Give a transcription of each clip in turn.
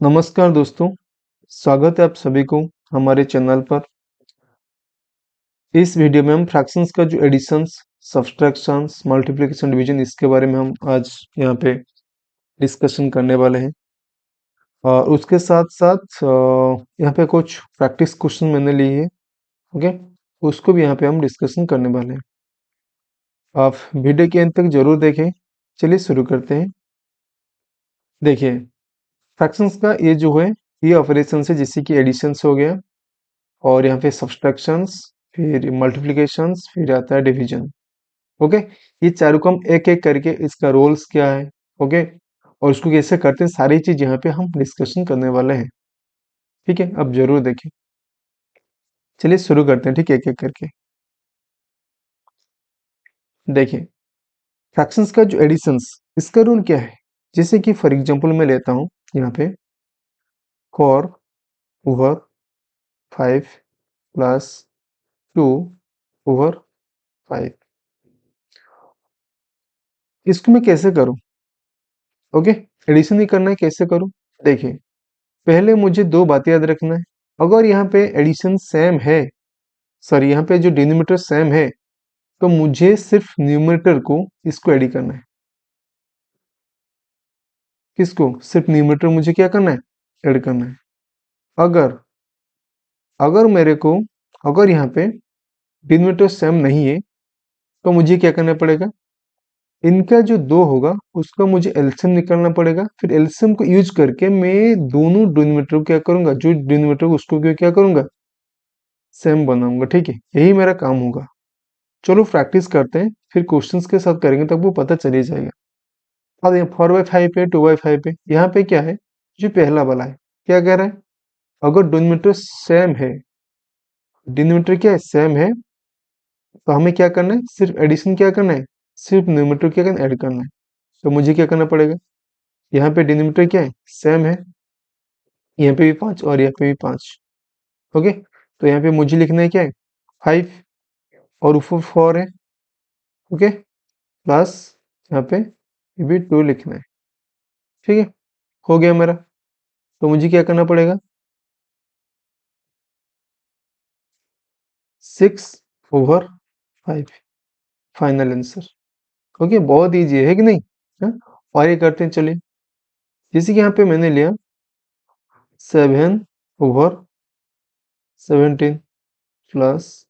नमस्कार दोस्तों, स्वागत है आप सभी को हमारे चैनल पर। इस वीडियो में हम फ्रैक्शंस का जो एडिशंस, सब्सट्रैक्शंस, मल्टीप्लिकेशन, डिवीजन इसके बारे में हम आज यहाँ पे डिस्कशन करने वाले हैं। और उसके साथ साथ यहाँ पे कुछ प्रैक्टिस क्वेश्चन मैंने लिए हैं, ओके, उसको भी यहाँ पे हम डिस्कशन करने वाले हैं। आप वीडियो के अंत तक जरूर देखें। चलिए शुरू करते हैं। देखिए, फ्रैक्शंस का ये जो है ये ऑपरेशन है, जिससे कि एडिशंस हो गया और यहाँ पे सब्सट्रैक्शंस, फिर मल्टीप्लिकेशंस, फिर आता है डिवीजन। ओके, ये चारों को हम एक एक करके इसका रोल्स क्या है, ओके, और उसको कैसे करते हैं, सारी चीज यहाँ पे हम डिस्कशन करने वाले हैं। ठीक है, अब जरूर देखें। चलिए शुरू करते हैं, ठीक है, एक एक करके। देखिए, फ्रैक्शंस का जो एडिशंस, इसका रूल क्या है। जैसे कि फॉर एग्जांपल मैं लेता हूँ यहाँ पे 4/5 प्लस 2/5। इसको मैं कैसे करूँ, ओके, एडिशन ही करना है, कैसे करूँ। देखिए, पहले मुझे दो बातें याद रखना है। अगर यहाँ पे एडिशन सेम है, सॉरी, यहाँ पे जो डिनोमिनेटर सेम है, तो मुझे सिर्फ न्यूमरेटर को इसको ऐड करना है। किसको? सिर्फ न्यूमरेटर मुझे क्या करना है, ऐड करना है। अगर अगर मेरे को अगर यहाँ पे डिनोमिनेटर सेम नहीं है, तो मुझे क्या करना पड़ेगा, इनका जो दो होगा उसका मुझे एलसीएम निकालना पड़ेगा। फिर एलसीएम को यूज करके मैं दोनों डिनोमिनेटर को क्या करूंगा, जो डिनोमिनेटर उसको क्या करूंगा, सेम बनाऊंगा। ठीक है, यही मेरा काम होगा। चलो प्रैक्टिस करते हैं, फिर क्वेश्चंस के साथ करेंगे तब वो पता चल ही जाएगा। अब ये 4/5 पे, 2/5 पे, यहाँ पे क्या है, जो पहला वाला है, क्या कह रहा है, अगर डिनोमिनेटर सेम है, डिनोमिनेटर क्या है, सेम है, तो हमें क्या करना है, सिर्फ एडिशन क्या करना है, सिर्फ न्यूमरेटर क्या करना है, ऐड करना है। तो मुझे क्या करना पड़ेगा, यहाँ पे डिनोमिनेटर क्या है, सेम है, यहाँ पे भी 5 और यहाँ पे भी 5। ओके, तो यहाँ पे मुझे लिखना है क्या है, 5, और ऊपर 4 है, ओके, प्लस यहाँ पे ये भी 2 लिखना है। ठीक है, हो गया मेरा। तो मुझे क्या करना पड़ेगा, 6/5, फाइनल आंसर। ओके, बहुत इजी है कि नहीं। हाँ? और ये करते हैं, चलिए। जैसे कि यहाँ पे मैंने लिया 7/17 प्लस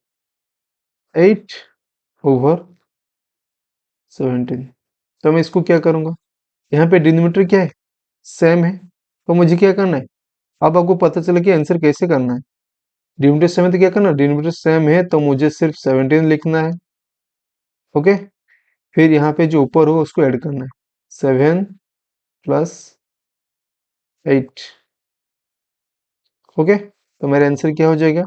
8/17। तो मैं इसको क्या करूंगा, यहाँ पे डिनोमिनेटर क्या है, सेम है, तो मुझे क्या करना है, अब आपको पता चला कि आंसर कैसे करना है। डिनोमिनेटर सेम है तो क्या करना है, डिनोमिनेटर सेम है तो मुझे सिर्फ 17 लिखना है। ओके, फिर यहाँ पे जो ऊपर हो उसको ऐड करना है, 7 प्लस 8। ओके, तो मेरा आंसर क्या हो जाएगा,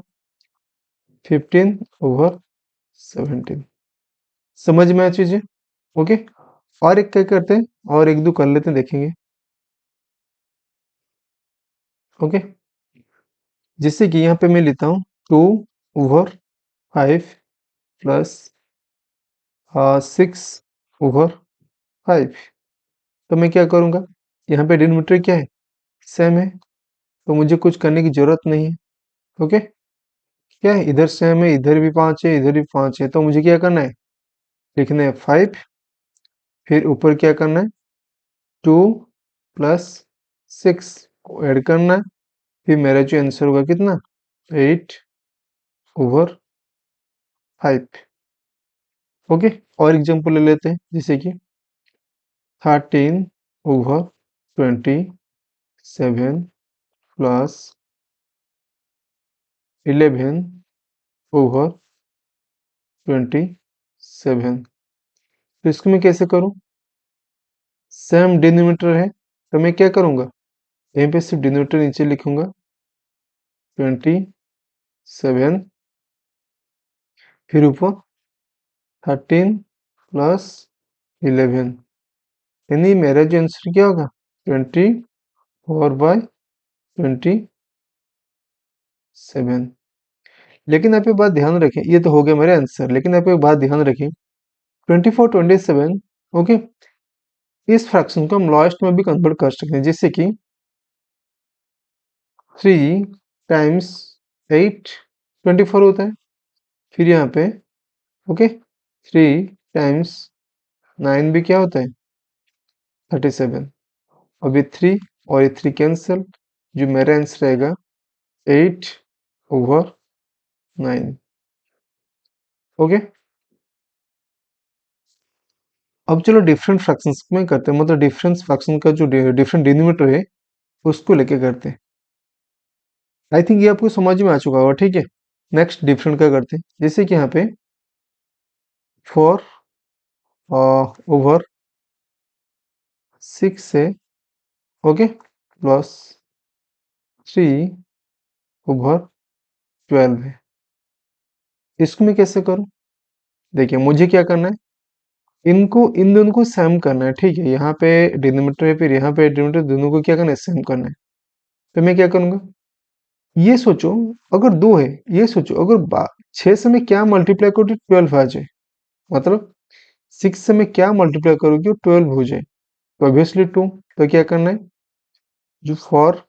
15/17। समझ में आया चीजें। ओके, और एक क्या करते हैं, और एक दो कर लेते हैं, देखेंगे। ओके, जिससे कि यहाँ पे मैं लेता हूँ 2/5 प्लस 6/5। तो मैं क्या करूँगा, यहाँ पे डिनोमिनेटर क्या है, सेम है, तो मुझे कुछ करने की जरूरत नहीं है। ओके, क्या है, इधर सेम है, इधर भी 5 है, इधर भी 5 है, तो मुझे क्या करना है, लिखना है 5, फिर ऊपर क्या करना है, 2 प्लस 6 को ऐड करना है। फिर मेरा जो आंसर होगा कितना, 8/5। ओके, और एग्जांपल ले लेते हैं, जैसे कि 13/27 प्लस 11/27। तो इसको मैं कैसे करूं, सेम डिनोमिनेटर है, तो मैं क्या करूंगा, यहीं पे सिर्फ डिनोमिनेटर नीचे लिखूंगा, 27, फिर ऊपर 13 प्लस 11, यानी मेरा जो आंसर क्या होगा, 24/27। लेकिन आप एक बात ध्यान रखें, ये तो हो गया मेरा आंसर, लेकिन आप एक बात ध्यान रखें, 24/27, ओके, इस फ्रैक्शन को हम लोएस्ट में भी कन्वर्ट कर सकते हैं। जैसे कि 3 टाइम्स 8 24 होता है। फिर यहाँ पे ओके 3 टाइम्स 9 भी क्या होता है 37। अब ये 3 और ये 3 कैंसिल, जो मेरा आंसर रहेगा 8/9। ओके, अब चलो डिफरेंट फ्रैक्शंस में करते हैं, मतलब डिफरेंस फ्रैक्शन का जो डिफरेंट डिनोमिनेटर है उसको लेके करते हैं। आई थिंक ये आपको समझ में आ चुका होगा, ठीक है। नेक्स्ट डिफरेंट का करते हैं, जैसे कि यहाँ पे 4 ओवर 6 है, ओके, प्लस 3 ओवर 12 है। इसको मैं कैसे करूं? देखिए मुझे क्या करना है, इनको इन दोनों को सेम करना है, ठीक है। यहाँ पे डिनोमिनेटर है, फिर यहाँ पे डिनोमिनेटर, दोनों को क्या करना है, सेम करना है। तो मैं क्या करूंगा, ये सोचो अगर 2 है, ये सोचो अगर 6 से मैं क्या मल्टीप्लाई करूँ तो 12 आ जाए, मतलब 6 से मैं क्या मल्टीप्लाई करूँगी वो 12 हो जाए, तो ऑब्वियसली 2। तो क्या करना है, जो 4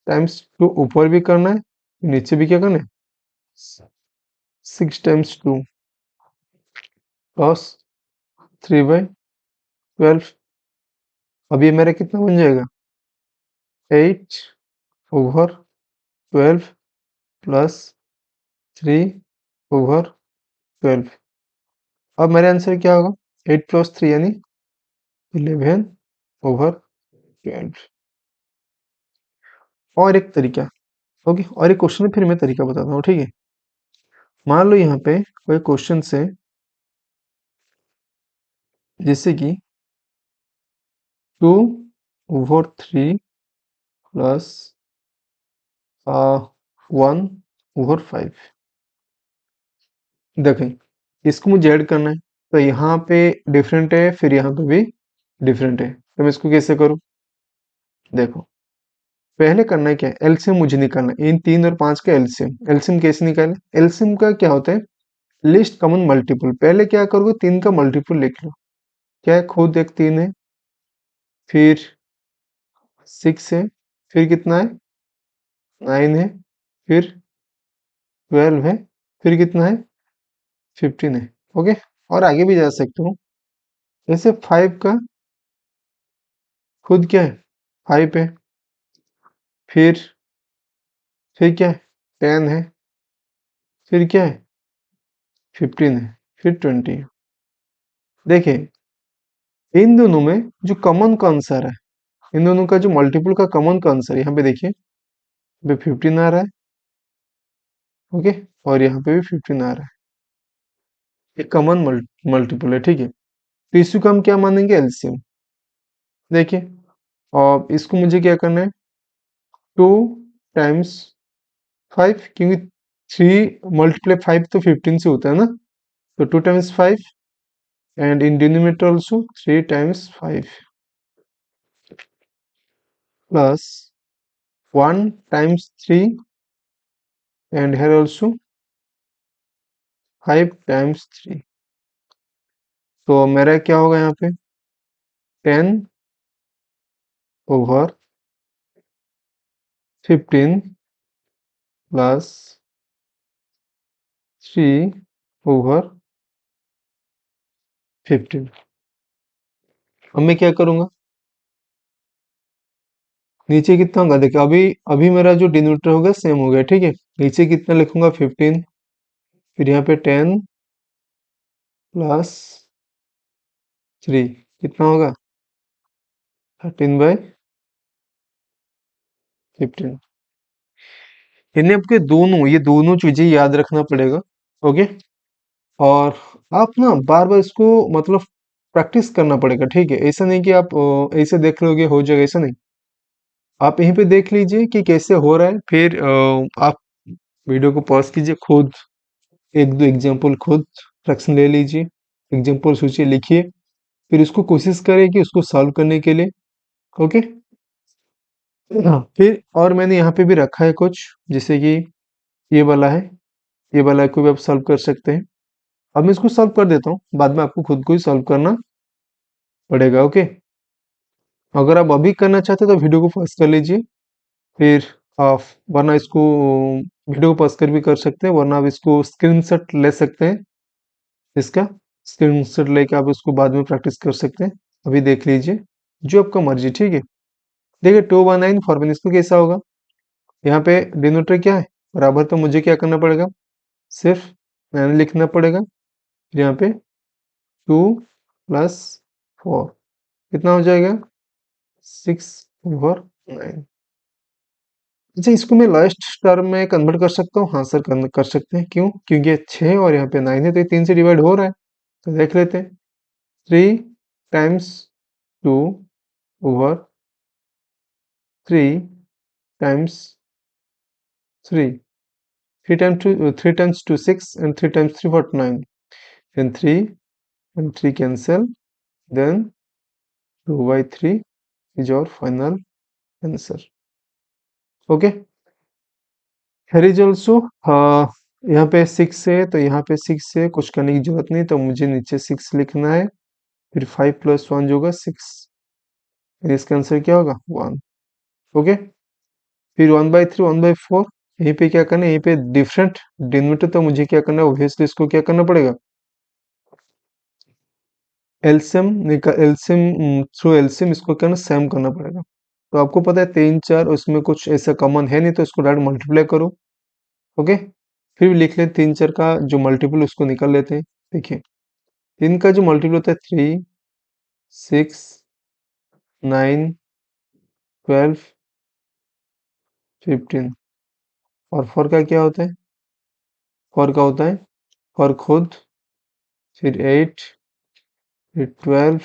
टाइम्स 2 ऊपर भी करना है, नीचे भी क्या करना है, 6 टाइम्स 2 प्लस 3/12। अब ये मेरा कितना बन जाएगा, 8/12 प्लस 3/12। अब मेरा आंसर क्या होगा, 8 प्लस 3 यानी 11/12। और एक तरीका, ओके, और एक क्वेश्चन है, फिर मैं तरीका बताता हूँ, ठीक है। मान लो यहाँ पे कोई क्वेश्चन से, जैसे कि 2/3 प्लस 1/5। देखें, इसको मुझे ऐड करना है, तो यहाँ पे डिफरेंट है, फिर यहाँ पे भी डिफरेंट है, तो मैं इसको कैसे करूँ? देखो, पहले करना है क्या, एलसीएम मुझे निकालना है, इन 3 और 5 का एलसीएम। एलसीएम कैसे निकालें? एलसीएम का क्या होता है, लिस्ट कॉमन मल्टीपल। पहले क्या करोगे, 3 का मल्टीपल लिख लो। क्या है, खुद एक 3 है, फिर 6 है, फिर कितना है, 9 है, फिर 12 है, फिर कितना है, 15 है। ओके, और आगे भी जा सकते हो। जैसे 5 का खुद क्या है, 5 है, फिर क्या है, 10 है, फिर क्या है, 15 है, फिर 20 है। देखिए, इन दोनों में जो कॉमन का आंसर है, इन दोनों का जो मल्टीपल का कॉमन का आंसर, यहाँ पे देखिए, यहाँ पे 15 आ रहा है, ओके, और यहाँ पे भी 15 आ रहा है। ये कॉमन मल्टीपल है, ठीक है। तो इसको हम क्या मानेंगे, एलसीएम। देखिए, और इसको मुझे क्या करना है, 2 टाइम्स 5, क्योंकि 3 मल्टीप्लाई 5 तो 15 से होता है ना, तो 2 times 5, and in denominator also 3 times 5 plus 1 times 3, and here also 5 times 3। तो मेरा क्या होगा यहाँ पे, 10/15 प्लस 3/15। अब मैं क्या करूंगा, नीचे कितना होगा, देखिए अभी अभी मेरा जो डिनोमिनेटर होगा सेम हो गया, ठीक है। नीचे कितना लिखूंगा, 15, फिर यहाँ पे 10 प्लस 3, कितना होगा, 13/15। इन्हें आपके दोनों, ये दोनों चीजें याद रखना पड़ेगा, ओके। और आप ना बार बार इसको, मतलब प्रैक्टिस करना पड़ेगा, ठीक है। ऐसा नहीं कि आप ऐसे देख लोगे हो जाएगा, ऐसा नहीं। आप यहीं पे देख लीजिए कि कैसे हो रहा है, फिर आप वीडियो को पॉज कीजिए, खुद एक दो एग्जांपल खुद फ्रैक्शन ले लीजिए, एग्जांपल सोचिए, लिखिए, फिर उसको कोशिश करें कि उसको सॉल्व करने के लिए, ओके। हाँ, फिर और मैंने यहाँ पे भी रखा है कुछ, जैसे कि ये वाला है, ये वाला को भी आप सॉल्व कर सकते हैं। अब मैं इसको सॉल्व कर देता हूँ, बाद में आपको खुद को ही सॉल्व करना पड़ेगा, ओके। अगर आप अभी करना चाहते हैं तो वीडियो को पॉज कर लीजिए, फिर वरना इसको वीडियो को पॉज कर भी कर सकते हैं, वरना आप इसको स्क्रीनशॉट ले सकते हैं। इसका स्क्रीनशॉट लेके आप इसको बाद में प्रैक्टिस कर सकते हैं। अभी देख लीजिए, जो आपका मर्जी, ठीक है। देखिए 2 1 9 फॉर्मूला इसको कैसा होगा, यहाँ पे डिनोटर क्या है, बराबर, तो मुझे क्या करना पड़ेगा, सिर्फ मैंने लिखना पड़ेगा। फिर यहाँ पे 2 + 4 कितना हो जाएगा, 6/9। अच्छा, इसको मैं लास्ट टर्म में कन्वर्ट कर सकता हूँ, हाँ सर कर सकते हैं। क्यों, क्योंकि ये 6 और यहाँ पे 9 है, तो ये 3 से डिवाइड हो रहा है, तो देख लेते हैं। 3 × 2 / 3 × 3 3 × 2 6 and 3 × 3 49, then 3 and 3 cancel, then 2/3 is our final answer. Okay, here is also यहाँ पे 6 है, तो यहाँ पे 6 है, कुछ करने की जरूरत नहीं, तो मुझे नीचे 6 लिखना है। फिर 5 + 1 जो होगा 6, इसका आंसर क्या होगा, 1। ओके, फिर 1/3 1/4, यहीं पे क्या करना है, यहीं पे डिफरेंट डिनोमिनेटर, तो मुझे क्या करना है, ऑब्वियसली इसको क्या करना पड़ेगा, एलसीएम थ्रू एलसीएम इसको क्या ना सेम करना पड़ेगा। तो आपको पता है 3 4 उसमें कुछ ऐसा कॉमन है नहीं, तो इसको डायरेक्ट मल्टीप्लाई करो। ओके, फिर भी लिख लें 3 4 का जो मल्टीपल उसको निकाल लेते हैं। देखिए 3 का जो मल्टीपल होता है 3 6 9 12 15, और 4 का क्या होता है, 4 का होता है 4 खुद, फिर 8, फिर 12,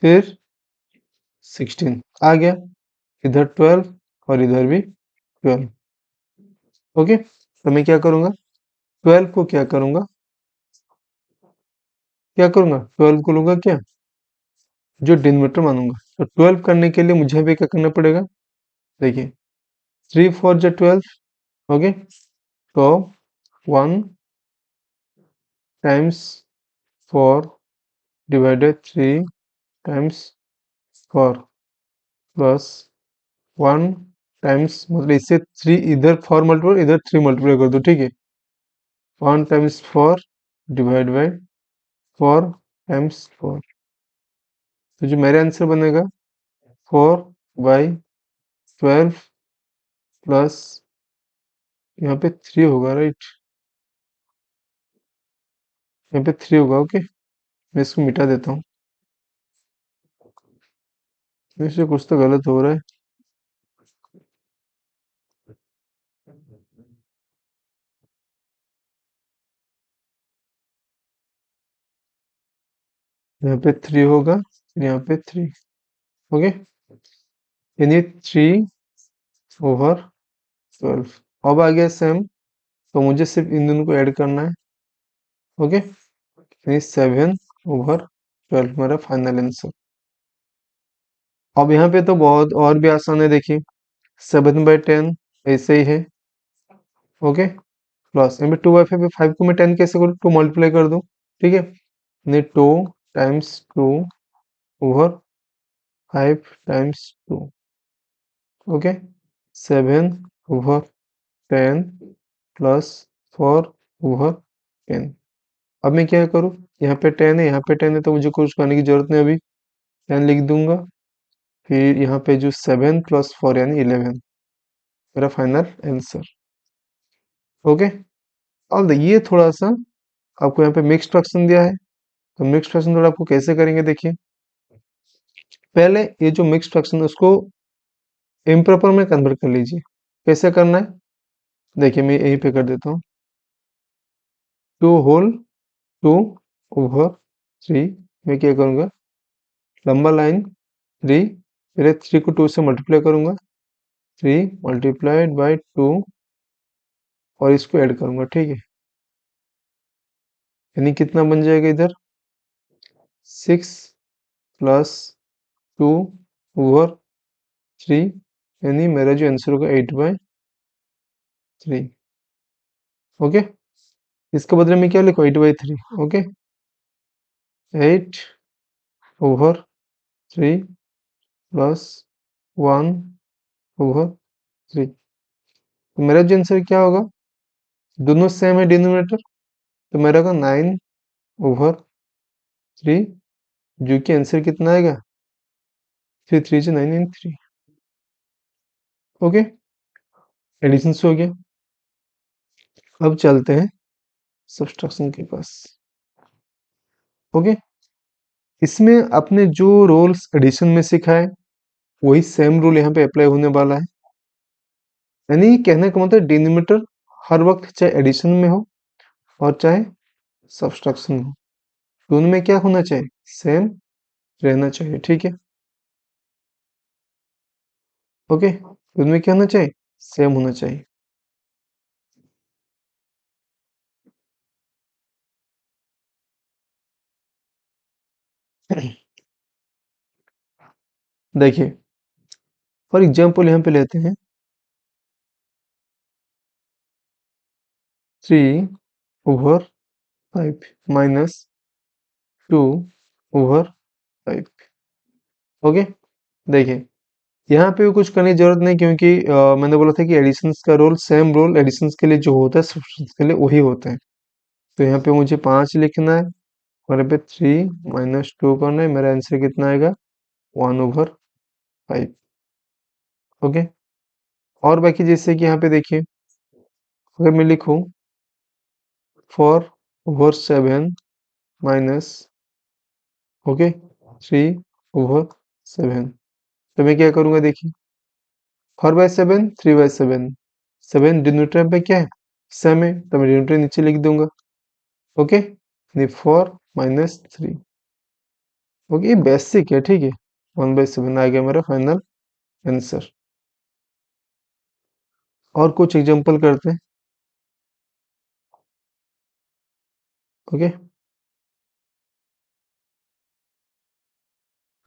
फिर 16 आ गया, इधर 12 और इधर भी 12। ओके, तो मैं क्या करूंगा, 12 को क्या करूंगा 12 को लूंगा क्या, जो डिनोमिनेटर मानूंगा। तो 12 करने के लिए मुझे भी क्या करना पड़ेगा, देखिए 3 4 जो 12। ओके, तो 1 times 4 divided 3 times 4 plus 1 times, मतलब इससे 3 इधर 4 मल्टीप्लाई, इधर 3 मल्टीप्लाई कर दो, ठीक है। 1 टाइम्स 4 डिवाइड बाई 4 टाइम्स 4, तो जो मेरा आंसर बनेगा 4/12 प्लस यहाँ पे 3 होगा, राइट, यहाँ पे 3 होगा। ओके, मैं इसको मिटा देता हूँ, इससे कुछ तो गलत हो रहा है। यहाँ पे 3 होगा, फिर यहाँ पे 3। ओके, यानी 3/12। अब आ गया सेम, तो मुझे सिर्फ इन दोनों को ऐड करना है। ओके, यानी 7/12 मेरा फाइनल आंसर। अब यहाँ पे तो बहुत और भी आसान है, देखिए 7/10 ऐसे ही है। ओके, प्लस यहाँ पे 2/5 5 को मैं 10 कैसे करूँ, 2 मल्टीप्लाई कर दूँ, ठीक है। यानी 2 टाइम्स 2/5 टाइम्स 2। Okay, 7/10 plus 4/10। अब मैं क्या करूँ, यहाँ पे 10 है, यहाँ पे 10 है, तो मुझे कुछ करने की जरूरत नहीं, अभी 10 लिख दूंगा। फिर यहाँ पे जो 7 + 4 यानी 11, मेरा फाइनल आंसर। ओके, अब ये थोड़ा सा आपको यहाँ पे मिक्स फ्रैक्शन दिया है, तो मिक्स फ्रैक्शन थोड़ा आपको कैसे करेंगे, देखिए पहले ये जो मिक्स फ्रैक्शन है उसको इम्प्रॉपर में कन्वर्ट कर लीजिए। कैसे करना है, देखिए मैं यहीं पे कर देता हूँ, 2/2/3। मैं क्या करूँगा, लंबा लाइन 3, फिर 3 को 2 से मल्टीप्लाई करूँगा, 3 मल्टीप्लाइड बाई 2, और इसको ऐड करूँगा, ठीक है। यानी कितना बन जाएगा इधर, 6 + 2/3, यानी मेरा जो आंसर होगा 8/3। ओके, इसके बदले में क्या लिखो, 8/3। Okay, 8/3 plus 1/3 3। तो मेरा जो आंसर क्या होगा, दोनों सेम है डिनोमिनेटर, तो मेरा होगा 9/3, जो कि आंसर कितना आएगा, 3 3 9 9 3। ओके, एडिशन से हो गया। अब चलते हैं सब्सट्रैक्शन के पास। ओके, इसमें आपने जो रूल्स एडिशन में सीखा है वही सेम रूल यहाँ पे अप्लाई होने वाला है। यानी कहने का मतलब डिनोमिनेटर हर वक्त चाहे एडिशन में हो और चाहे सब्सट्रैक्शन में हो, दोनों में क्या होना चाहिए, सेम रहना चाहिए। ठीक है, ओके, दोनों में क्या होना चाहिए, सेम होना चाहिए। देखिए, फॉर एग्जाम्पल यहाँ पे लेते हैं 3/5 माइनस 2/5। ओके, देखिए यहाँ पे भी कुछ करने की जरूरत नहीं, क्योंकि मैंने बोला था कि एडिशंस का रोल, सेम रोल एडिशंस के लिए जो होता है सब्ट्रैक्शंस के लिए वही होता है। तो यहाँ पे मुझे 5 लिखना है और यहाँ पे 3 - 2 करना है, मेरा आंसर कितना आएगा, 1/5। ओके, और बाकी जैसे कि यहाँ पे देखिए, अगर मैं लिखूं 4/7 माइनस, ओके, 3/7, तो मैं क्या करूंगा, देखिए 4/7 3/7, 7 डिनोमिनेटर पे क्या है, सेम है, तो मैं डिनोमिनेटर नीचे लिख दूंगा। ओके, 4 - 3। ओके, ये बेसिक है, ठीक है, 1/7 आ गया मेरा फाइनल आंसर। और कुछ एग्जांपल करते हैं। ओके,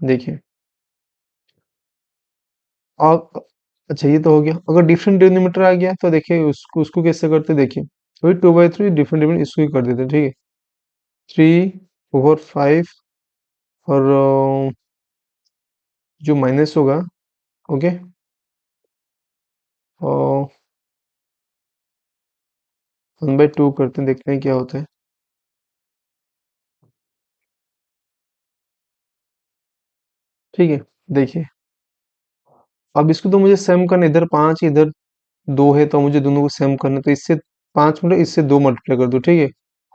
देखिए, और अच्छा ये तो हो गया, अगर डिफरेंट डिनोमिनेटर आ गया तो देखिए उसको उसको कैसे करते हैं, देखिए वही 2/3 डिफरेंट डिफरेंट इसको ही कर देते हैं। ठीक है, 3/5 और जो माइनस होगा, ओके, और 1/2 करते हैं, देखते हैं क्या होता है। ठीक है, देखिए अब इसको तो मुझे सेम करना है, इधर 5 इधर 2 है, तो मुझे दोनों को सेम करना है, तो इससे 5 मतलब इससे 2 मल्टीप्लाई कर दो, ठीक है,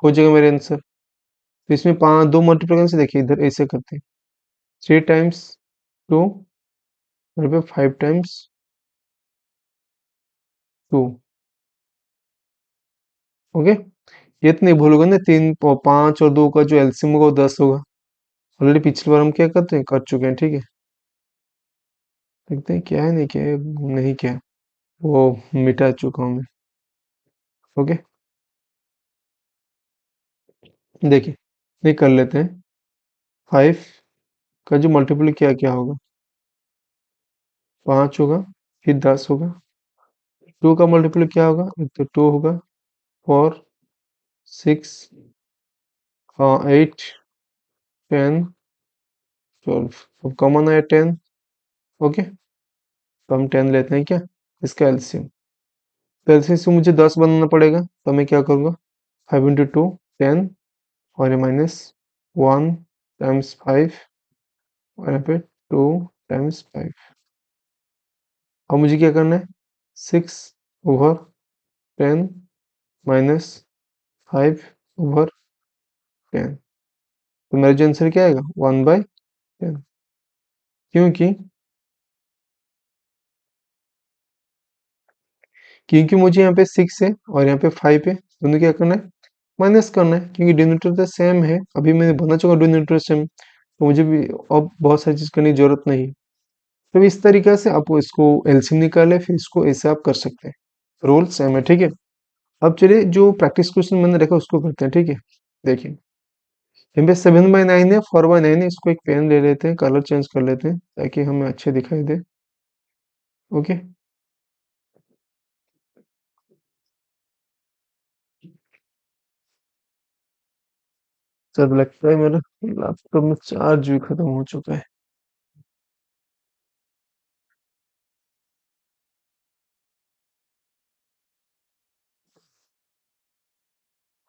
हो जाएगा मेरे आंसर। तो इसमें 5 2 मल्टीप्लाई करने से देखिए इधर ऐसे करते हैं, 3 टाइम्स 2 और पे 5 टाइम्स 2। ओके, ये तो नहीं भूलोगे ना, 5 और 2 का जो एलसीएम होगा वो 10 होगा। ऑलरेडी पिछली बार हम क्या करते हैं, कर चुके हैं। ठीक है, देखते हैं क्या है, नहीं क्या है, नहीं क्या है, वो मिटा चुका हूँ मैं। ओके, देखिए ये कर लेते हैं, 5 का जो मल्टीपल क्या क्या होगा, 5 होगा, फिर 10 होगा, 2 का मल्टीपल क्या होगा, एक तो 2 होगा, 4 6 8 10 12, अब कॉमन आया 10। ओके, तो हम 10 लेते हैं क्या, इसका एलसीएम, तो एलसीएम से मुझे 10 बनाना पड़ेगा, तो मैं क्या करूँगा, 5 × 2 10, और ये -1 टाइम्स 5, और यहाँ पे 2 टाइम्स 5। अब मुझे क्या करना है, 6/10 -5/10, तो मेरा जो आंसर क्या आएगा, 1/10। क्योंकि क्योंकि मुझे यहाँ पे 6 है और यहाँ पे 5 है, दोनों क्या करना है, माइनस करना है, क्योंकि डिनोमिनेटर तो सेम है, अभी मैंने बना चुका डिनोमिनेटर सेम, तो मुझे भी अब बहुत सारी चीज करने की जरूरत नहीं है। तो इस तरीके से आप इसको एलसीएम निकाले, फिर इसको ऐसे आप कर सकते हैं, रूल सेम है। ठीक है, अब चलिए जो प्रैक्टिस क्वेश्चन मैंने रखा उसको करते हैं। ठीक है, देखिए यहाँ पे 7/9 है, 4/9 है, इसको एक पेन ले लेते हैं, कलर चेंज कर लेते हैं ताकि हमें अच्छे दिखाई दे। ओके, सब लगता है मेरा लैपटॉप में चार्ज भी खत्म हो चुका है।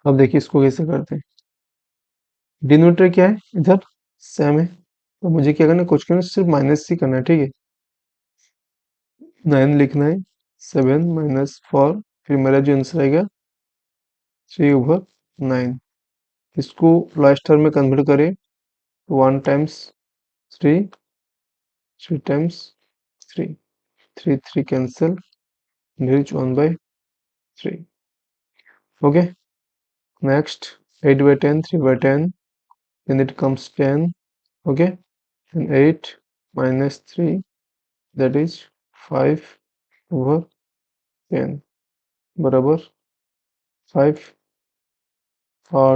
अब देखिए इसको कैसे करते हैं। डिनोमिनेटर क्या है, इधर सेम है, तो मुझे क्या करना है, कुछ करना सिर्फ माइनस ही करना है, ठीक है। 9 लिखना है, 7 - 4, फिर मेरा जो आंसर आएगा 3/9। इसको लास्ट टर्म में कन्वर्ट करें, 1 times 3, 3 times 3, 3 cancel, reach 1/3। Okay, next 8/10, 3/10, then it comes 10. Okay, and 8 minus 3, that is 5/10 बराबर 5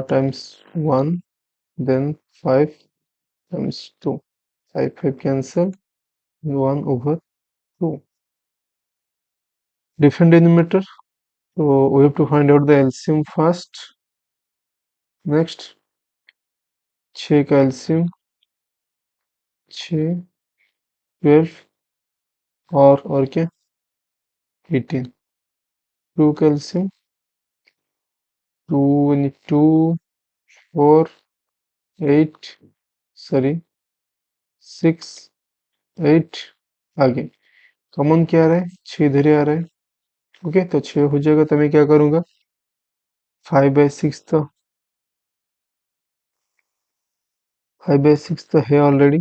times 1, then 5 times 2, 5 cancel, 1/2, different denominator, so we have to find out the LCM first. Next 6 का LCM 6, 12 और क्या 18, 2 का LCM 2 यानी 2, 4, 8, sorry 6, 8, आगे common क्या आ रहा है, 6 इधर ही आ रहा है। ओके, तो 6 हो जाएगा, तो मैं क्या करूंगा, 5/6 तो 5/6 तो है ऑलरेडी।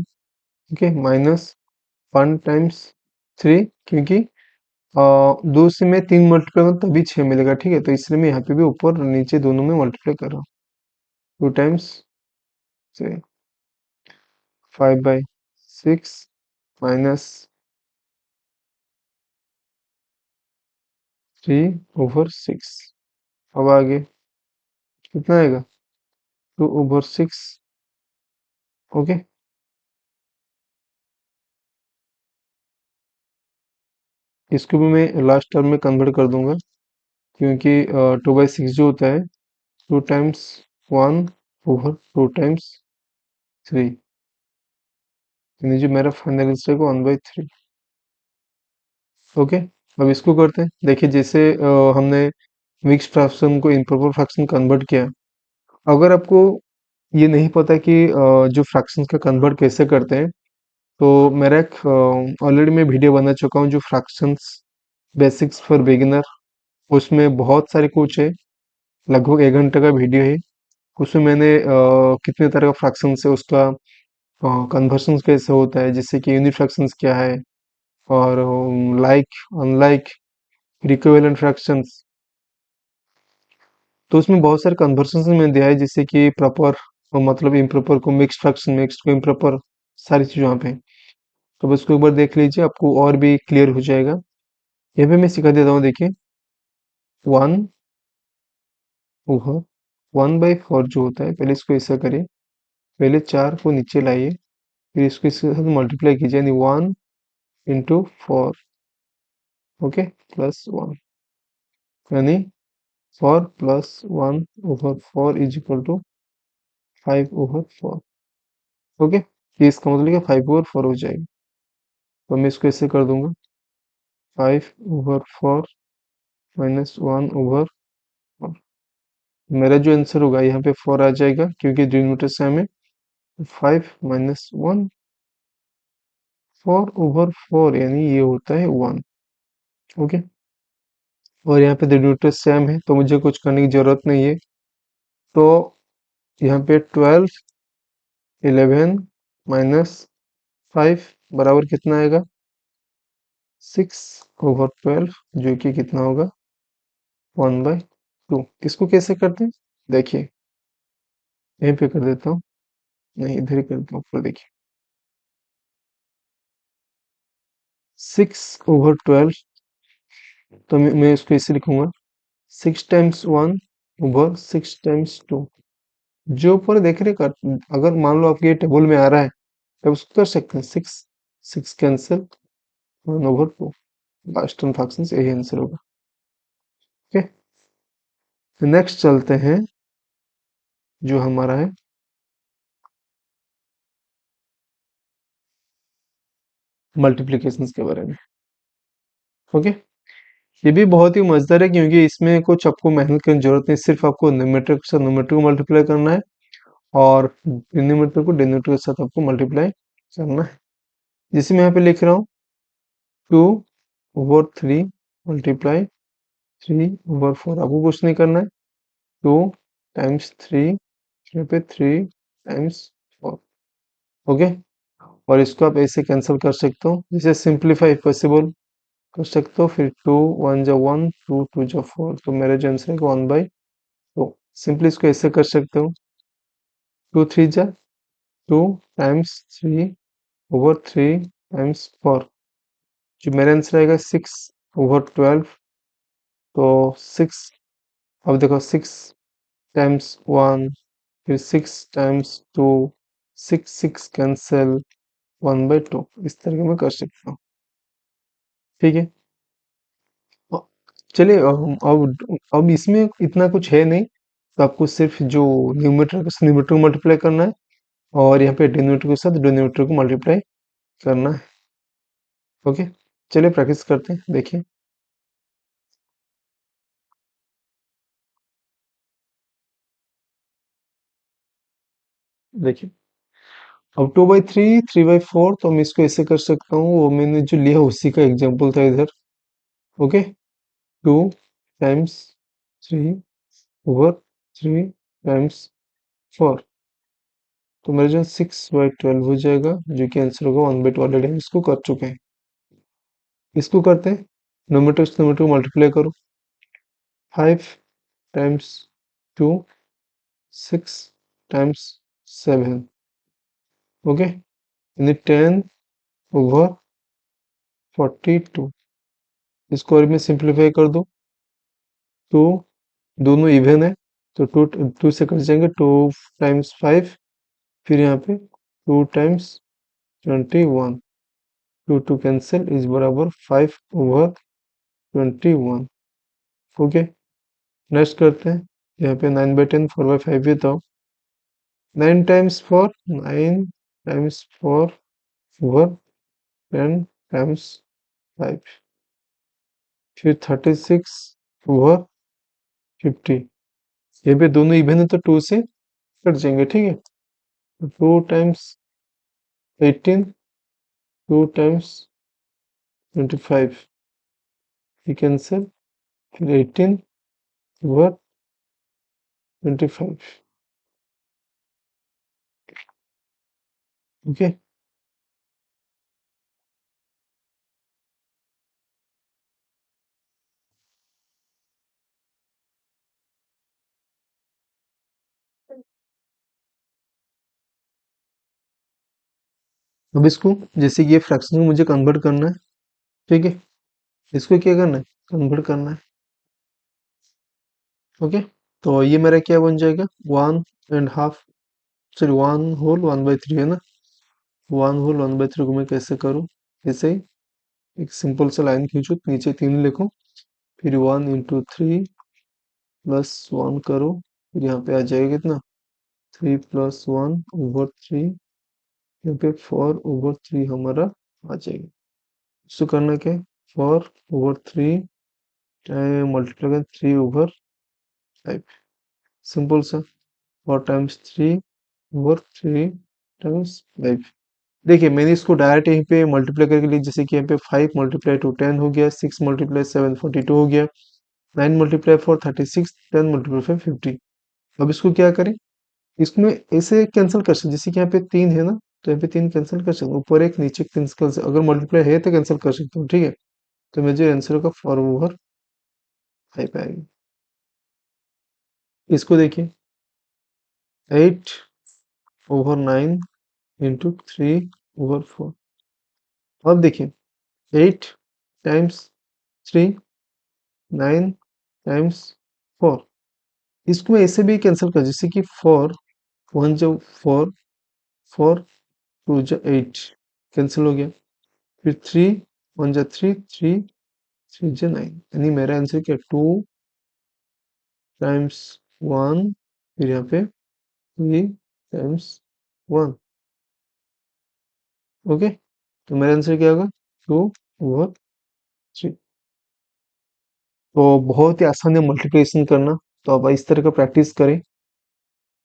ओके, -1 टाइम्स 3, क्योंकि दो से मैं 3 मल्टीप्लाई करूँ तभी 6 मिलेगा, ठीक है। तो इसलिए मैं यहाँ पे भी ऊपर और नीचे दोनों में मल्टीप्लाई कर रहा हूँ। 2 टाइम्स 5/6 -3/6। अब आगे कितना आएगा, 2/6। ओके, इसको भी मैं लास्ट टर्म में कन्वर्ट कर दूंगा, क्योंकि 2/6 जो होता है 2 टाइम्स 1/2 टाइम्स 3, यानी जो मेरा फाइनल आंसर है 1/3। ओके, अब इसको करते हैं। देखिए जैसे हमने मिक्स फ्रैक्शन को इम्प्रॉपर फ्रैक्शन कन्वर्ट किया। अगर आपको ये नहीं पता कि जो फ्रैक्शंस का कन्वर्ट कैसे करते हैं, तो मेरा एक ऑलरेडी मैं वीडियो बना चुका हूँ, जो फ्रैक्शंस बेसिक्स फॉर बिगिनर, उसमें बहुत सारे कुछ है, लगभग 1 घंटे का वीडियो है। उसमें मैंने कितने तरह का फ्रैक्शंस है, उसका कन्वर्शंस कैसे होता है, जैसे कि यूनिट फ्रैक्शंस क्या है, और लाइक अनलाइक इक्विवेलेंट फ्रैक्शंस, तो उसमें बहुत सारे कन्वर्शंस में दिया है, जैसे कि प्रॉपर मतलब इम्प्रॉपर को मिक्स फ्रैक्शन, मिक्स को इम्प्रॉपर, सारी चीज़ वहाँ पे हैं। तो बस उसको एक बार देख लीजिए, आपको और भी क्लियर हो जाएगा। यहाँ पे मैं सिखा देता हूँ, देखिए 1/4 जो होता है, पहले इसको ऐसा करिए, पहले 4 को नीचे लाइए, फिर इसको इसके साथ मल्टीप्लाई कीजिए, यानी 1/4। ओके, +1, यानी 4 + 1/4 इज इक्वल टू 5/4। ओके, ये इसका मतलब क्या 5/4 हो जाएगी। तो मैं इसको ऐसे कर दूंगा, 5/4 -1/4। मेरा जो आंसर होगा यहाँ पे 4 आ जाएगा, क्योंकि डिनोमिनेटर सेम है। 5 - 1, 4/4, यानी ये होता है 1। ओके, और यहाँ पे डिनोमिनेटर सेम है, तो मुझे कुछ करने की जरूरत नहीं है। तो यहाँ पे 12, 11 -5 बराबर कितना आएगा, 6/12, जो कि कितना होगा 1/2। इसको कैसे करते हैं, देखिए यहीं पे कर देता हूँ, नहीं इधर ही करता हूँ, ऊपर देखिए 6/12, तो मैं इसको ऐसे लिखूंगा, 6 टाइम्स 1/6 टाइम्स 2, जो ऊपर देख रहे कर, अगर मान लो आपके टेबल में आ रहा है, तब उसको कर सकते हैं। 6 6 कैंसिल, 1/2, लास्ट टर्म फ्रैक्शन, यही आंसर होगा। ओके, नेक्स्ट चलते हैं, जो हमारा है मल्टीप्लिकेशंस के बारे में। ओके, ये भी बहुत ही मजेदार है क्योंकि इसमें कुछ आपको मेहनत करने की जरूरत नहीं, सिर्फ आपको न्यूमेरेटर के साथ न्यूमेरेटर को मल्टीप्लाई करना है और डिनोमिनेटर को डिनोमिनेटर के साथ आपको मल्टीप्लाई करना है। जिसे मैं यहाँ पे लिख रहा हूँ 2/3 मल्टीप्लाई 3/4, आपको कुछ नहीं करना है। 2 टाइम्स 3, यहाँ पे 3 टाइम्स 4। ओके, और इसको आप ऐसे कैंसिल कर सकते हो, जिसे सिंप्लीफाई पॉसिबल कर सकते हो। फिर 2 1 जा 1, 2 2 जा 4, तो मेरा जो आंसर है 1/2। सिंपली इसको ऐसे कर सकते हो, 2 3 जा 2 टाइम्स 3/3 टाइम्स 4, जो मेरा आंसर आएगा 6/12। तो 6, अब देखो 6 टाइम्स 1, फिर 6 टाइम्स 2, 6 6 कैंसिल, 1/2, इस तरीके में कर सकता हूँ। ठीक है, अ, चलिए अब इसमें इतना कुछ है नहीं, तो आपको सिर्फ जो न्यूमरेटर के साथ न्यूमरेटर को मल्टीप्लाई करना है और यहाँ पे डिनोमिनेटर के साथ डिनोमिनेटर को मल्टीप्लाई करना है। ओके, चलिए प्रैक्टिस करते हैं, देखिए। देखिए, अब 2/3 3/4, तो मैं इसको ऐसे कर सकता हूँ, वो मैंने जो लिया उसी का एग्जाम्पल था इधर। ओके, 2 टाइम्स 3/3 टाइम्स 4, तो मेरा जो 6/12 हो जाएगा, जो कि आंसर होगा 1/2। ऑलरेडी हम इसको कर चुके हैं। इसको करते हैं, नोमीटर से नोमीटर को मल्टीप्लाई करो। 5 टाइम्स 2, 6 टाइम्स 7। ओके, यानी 10/42। इसको और मैं सिंप्लीफाई कर दूं तो दोनों इवन है, तो टू टू से कट जाएंगे। 2 टाइम्स 5, फिर यहाँ पे 2 टाइम्स 21, 2 2 कैंसिल, इज बराबर 5/21। ओके, नेक्स्ट करते हैं, यहाँ पे 9/10 4/5 है, तो 9 टाइम्स 4, 9 टाइम्स 4 ओवर 10 टाइम्स 5, फिर 36/50। यहाँ पे दोनों इवन है तो 2 से कट जाएंगे, ठीक है। 2 टाइम्स 18, 2 टाइम्स 25, ये कैंसिल, फिर 18/25। ओके, अब इसको, जैसे कि ये फ्रैक्शन में मुझे कन्वर्ट करना है, ठीक है। इसको क्या करना है, कन्वर्ट करना है। ओके, तो ये मेरा क्या बन जाएगा, 1.5, सॉरी 1/3 है ना। 1/3 को मैं कैसे करूँ, ऐसे ही एक सिंपल सा लाइन खींचो, नीचे 3 लिखो, फिर 1 × 3 प्लस 1 करो, फिर यहाँ पे आ जाएगा कितना, 3 + 1/3, यहाँ पे 4/3 हमारा आ जाएगा। इसको करना क्या है, 4/3 मल्टीप्लाई कर 3/5, सिंपल सा। 4 टाइम्स 3/3 टाइम्स 5। देखिए, मैंने इसको डायरेक्ट यहीं पे मल्टीप्लाई करके लिया, जैसे कि यहाँ पे 5 × 2 10 हो गया, 6 × 7 42 हो गया, 9 × 4 36, 10 × 5 50। अब इसको क्या करें, इसमें ऐसे कैंसिल कर सकते, जैसे कि यहाँ पे 3 है ना, तो यहाँ पे 3 कैंसिल कर सकते, ऊपर एक नीचे कैंसिल, अगर मल्टीप्लाई है तो कैंसिल कर सकते हो, ठीक है। तो मुझे आंसर होगा 4/5 आएगा। इसको देखिए, 8/9 इंटू 3/4। अब देखिए, 8 टाइम्स 3, 9 टाइम्स 4। इसको मैं ऐसे भी कैंसिल कर, जैसे कि 4 1 जो 4, 4 2 जो 8, कैंसिल हो गया। फिर 3 1 जो 3, 3 3 जो 9, यानी मेरा आंसर क्या, 2 टाइम्स 1, फिर यहाँ पे 3 टाइम्स 1। ओके, तो मेरा आंसर क्या होगा, 2/3। तो बहुत ही आसान है मल्टीप्लिकेशन करना। तो आप इस तरह का प्रैक्टिस करें।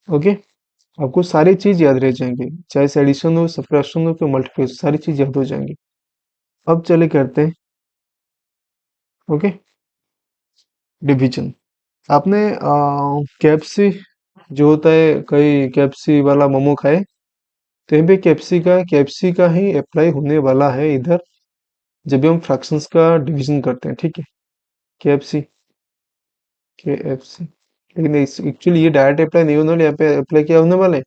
ओके, आपको सारी चीज याद रह जाएंगे, चाहे से एडिशन हो, सब्ट्रैक्शन हो, फिर मल्टीप्लिकेशन, सारी चीज याद हो जाएंगी। अब चले करते हैं। Okay, division. आपने केएफसी जो होता है, कई केएफसी वाला मोमो खाए, तो यहाँ पे केएफसी का ही अप्लाई होने वाला है इधर, जब भी हम फ्रैक्शंस का डिवीजन करते हैं। ठीक है, केएफसी केएफसी, लेकिन एक्चुअली ये डायरेक्ट अप्लाई नहीं होने वाले, यहाँ पे अप्लाई क्या होने वाले,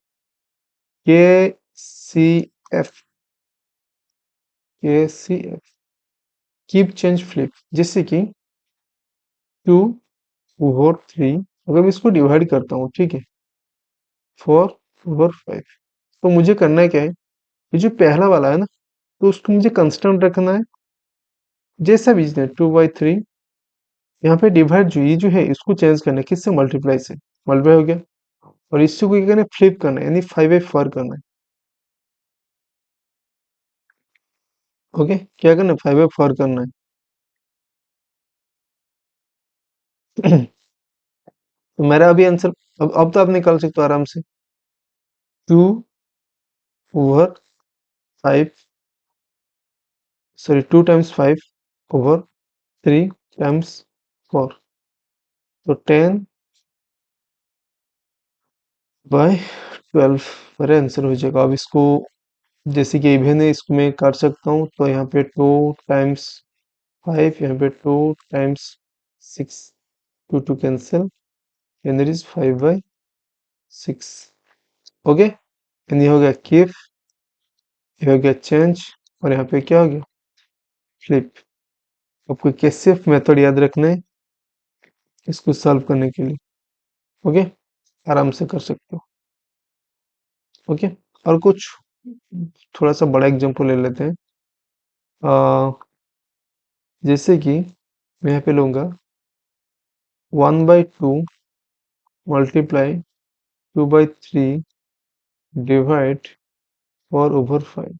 के C F K C F keep change flip. जैसे कि 2 ओवर 3, अगर मैं इसको डिवाइड करता हूँ, ठीक है, 4 ओवर 5, तो मुझे करना है क्या है, ये जो पहला वाला है ना, तो उसको मुझे कंस्टेंट रखना है, जैसा भी 2/3। यहाँ पे डिवाइड जो ये जो है, इसको चेंज करना है, किससे, मल्टीप्लाई से। मल्टीप्लाई हो गया, और इससे को क्या करना है, फ्लिप करना है, यानी 5/4 करना है। ओके, क्या करना है, 5/4 करना है। तो मेरा अभी आंसर, अब तो आप निकाल सकते हो आराम से। 2/5, सॉरी 2 टाइम्स 5/3 टाइम्स 4, तो 10/12 मेरा आंसर हो जाएगा। अब इसको जैसे कि इवन है, इसको मैं काट सकता हूँ, तो यहाँ पे 2 टाइम्स 5, यहाँ पे 2 times 6, 2 cancel, and it is 5/6। Okay, and ये हो गया कीप, ये हो गया चेंज, और यहाँ पे क्या हो गया, फ्लिप। आपको कैसे मेथड याद रखना है इसको सॉल्व करने के लिए। ओके, आराम से कर सकते हो। ओके, और कुछ थोड़ा सा बड़ा एग्जांपल ले लेते हैं। जैसे कि मैं यहाँ पे लूंगा 1/2 मल्टीप्लाई 2/3 डिवाइड 4/5।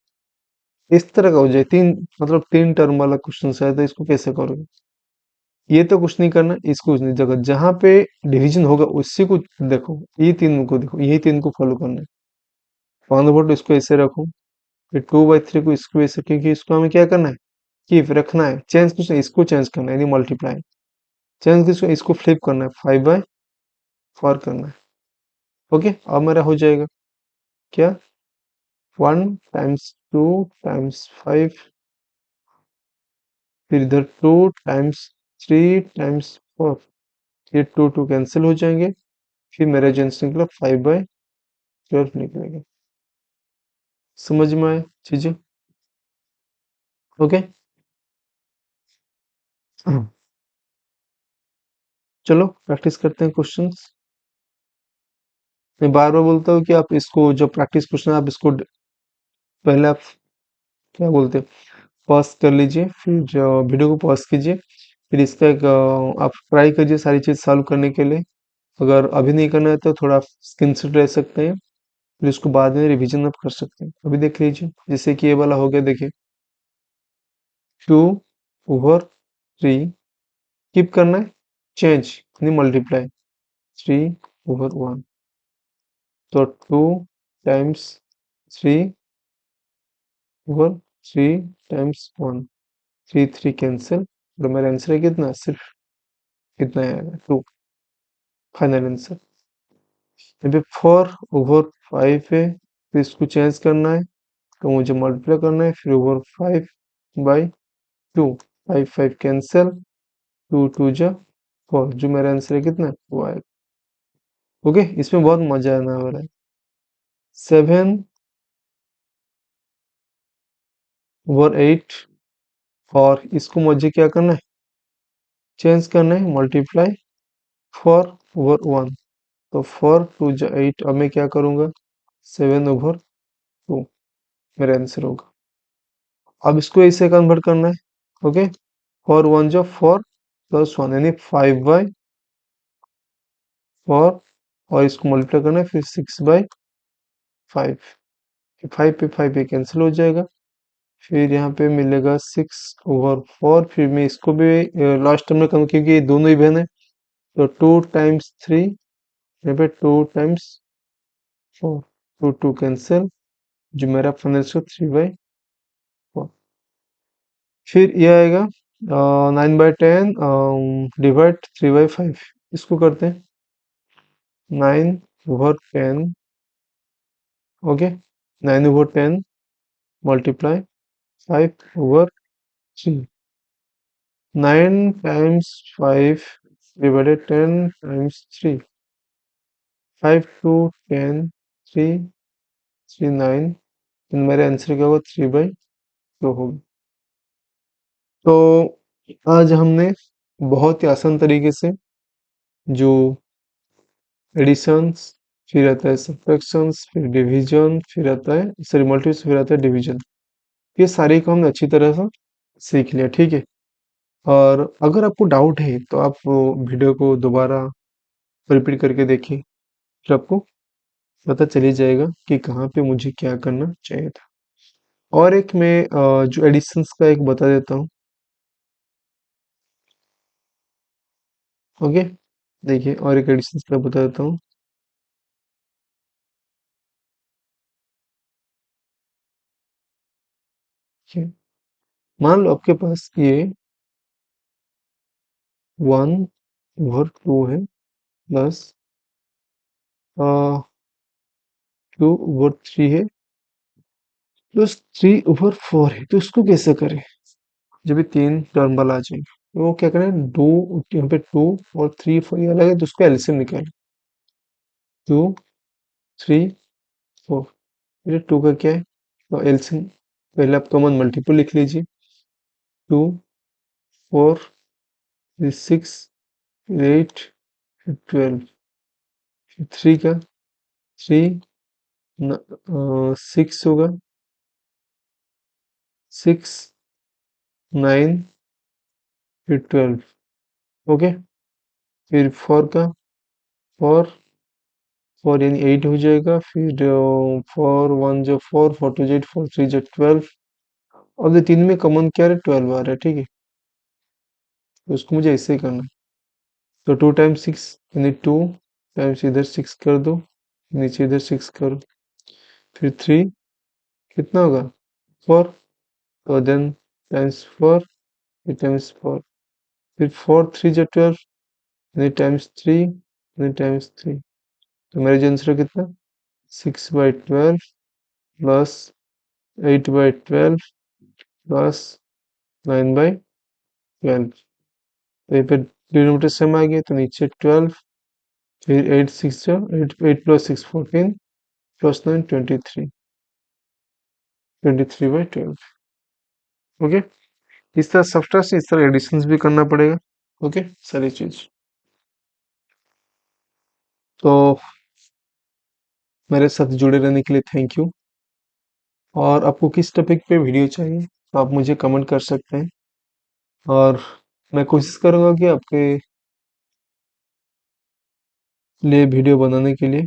इस तरह का हो जाए, तीन मतलब 3 टर्म वाला क्वेश्चन है, तो इसको कैसे करोगे। ये तो कुछ नहीं करना, इसको कुछ नहीं, जगह जहां पे डिवीजन होगा उसी को देखो, ये तीन को देखो, यही तीन को फॉलो करना है। 1/2 इसको ऐसे रखो, फिर 2/3 को इसको ऐसे, क्योंकि इसको हमें क्या करना है, कीप रखना है, चेंज कुछ नहीं, इसको चेंज करना है, यानी मल्टीप्लाई। चेंज किसको, इसको फ्लिप करना है, 5/4 करना है। ओके, अब मेरा हो जाएगा क्या, 1 टाइम्स 2 टाइम्स 5, फिर इधर 2 टाइम्स 3 टाइम्स 4, ये 2 कैंसिल हो जाएंगे, फिर मेरा जो आंसर निकला 5/12 निकलेगा। समझ में आए चीजें। ओके, चलो प्रैक्टिस करते हैं क्वेश्चंस। मैं बार बार बोलता हूँ कि आप इसको जो प्रैक्टिस क्वेश्चन, आप इसको पहले आप क्या बोलते हैं, पॉज कर लीजिए, फिर जो वीडियो को पॉज कीजिए, फिर इसका एक आप ट्राई करिए सारी चीज सॉल्व करने के लिए। अगर अभी नहीं करना है तो थोड़ा स्क्रीनशॉट ले सकते हैं, फिर उसको बाद में रिवीजन आप कर सकते हैं। अभी देख लीजिए, जैसे कि ये वाला हो गया, देखिए 2/3 कीप करना है, चेंज यानी मल्टीप्लाई 3/1, तो 2 टाइम्स 3/3 टाइम्स 1, 3 कैंसिल, तो मेरा आंसर है कितना, सिर्फ कितना आएगा, 2, फाइनल आंसर। यहाँ पे 4/5 है, फिर इसको चेंज करना है, तो मुझे मल्टीप्लाई करना है, फिर ओवर 5/2, 5 कैंसिल, 2 2 जा 4, जो मेरा आंसर है कितना, 2 आएगा। ओके, इसमें बहुत मजा आने वाला है। 7/8, और इसको मुझे क्या करना है, चेंज करना है, मल्टीप्लाई 4/1, तो 4 2 जा 8, अब मैं क्या करूंगा, 7/2 मेरा आंसर होगा। अब इसको ऐसे कन्वर्ट करना है। ओके, 4 1 जा 4 +1, यानी 5/4, और इसको मल्टीप्लाई करना है, फिर 6/5, 5 पे 5 ये कैंसिल हो जाएगा, फिर यहाँ पे मिलेगा 6/4, फिर मैं इसको भी लास्ट टर्म में करूँ क्योंकि ये दोनों इवन है, तो 2 × 3, यहाँ पे 2 × 4, 2 कैंसिल, जो मेरा फाइनल आंसर 3/4। फिर ये आएगा 9/10 डिवाइड 3/5, इसको करते हैं 9/10, ओके, 9/10 मल्टीप्लाई 5/3, 9 × 5 डिवाइडेड 10 × 3, 5 2 10 3 3 9, मेरे आंसर क्या होगा 3/2 होगा। तो आज हमने बहुत ही आसान तरीके से जो एडिशंस, फिर आता है सब्ट्रैक्शंस, फिर डिवीजन, फिर आता है सॉरी मल्टीप्लिकेशन, फिर आता है डिवीजन, ये सारे को हमने अच्छी तरह से सीख लिया, ठीक है। और अगर आपको डाउट है तो आप वो वीडियो को दोबारा रिपीट करके देखिए, फिर आपको पता चली जाएगा कि कहाँ पे मुझे क्या करना चाहिए था। और एक मैं जो एडिशंस का एक बता देता हूँ, ओके, देखिए और एक एडिशंस का बता देता हूँ। ठीक है, मान लो आपके पास ये 1/2 है प्लस 2/3 है प्लस 3/4 है, तो इसको कैसे करें जब ये तीन टर्म वाला आ जाएंगे, तो वो क्या करें, दो यहाँ पे 2 और 3 4 ये अलग है, तो उसको एलसीएम निकालें, 2 3 4, ये 2 का क्या है, तो एलसीएम पहले आप कॉमन मल्टीपल लिख लीजिए, 2 4 6 8 12, 3 का 6 होगा, 6 9 फिर 12, ओके, फिर 4 का 4 यानी 8 हो जाएगा, फिर 4 1 जो 4, 4 2 जो 8, 4 3 जो 12, और ये तीन में कॉमन क्या है, 12 आ रहा है, ठीक है, तो उसको मुझे ऐसे ही करना है, तो 2 × 6 यानी 2 टाइम्स इधर 6 कर दो, नीचे इधर 6 करो, फिर 3 कितना होगा 4, तो देन टाइम्स 4, फिर टाइम्स 4, फिर 4 3 जो 12, यानी टाइम्स 3, यानी टाइम्स 3, तो मेरा जो आंसर कितना 6/12 प्लस 8/12 प्लस 9/12, तो ये पे डिनोमिनेटर सेम आ गया, तो नीचे 12, फिर 8 6 जो 8 8 प्लस 6 14 प्लस 9 23, 23/12, ओके। इस तरह सब्ट्रैक्शन, इस तरह एडिशंस भी करना पड़ेगा, ओके, सारी चीज। तो मेरे साथ जुड़े रहने के लिए थैंक यू, और आपको किस टॉपिक पे वीडियो चाहिए तो आप मुझे कमेंट कर सकते हैं, और मैं कोशिश करूंगा कि आपके लिए वीडियो बनाने के लिए,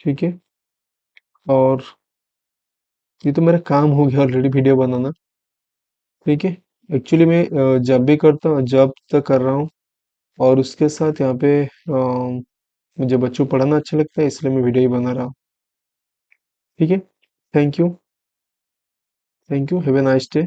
ठीक है। और ये तो मेरा काम हो गया ऑलरेडी वीडियो बनाना, ठीक है। एक्चुअली मैं जब भी करता हूँ, जब तक कर रहा हूँ, और उसके साथ यहाँ पे मुझे बच्चों को पढ़ाना अच्छा लगता है, इसलिए मैं वीडियो ही बना रहा हूँ, ठीक है। Thank you, thank you, have a nice day.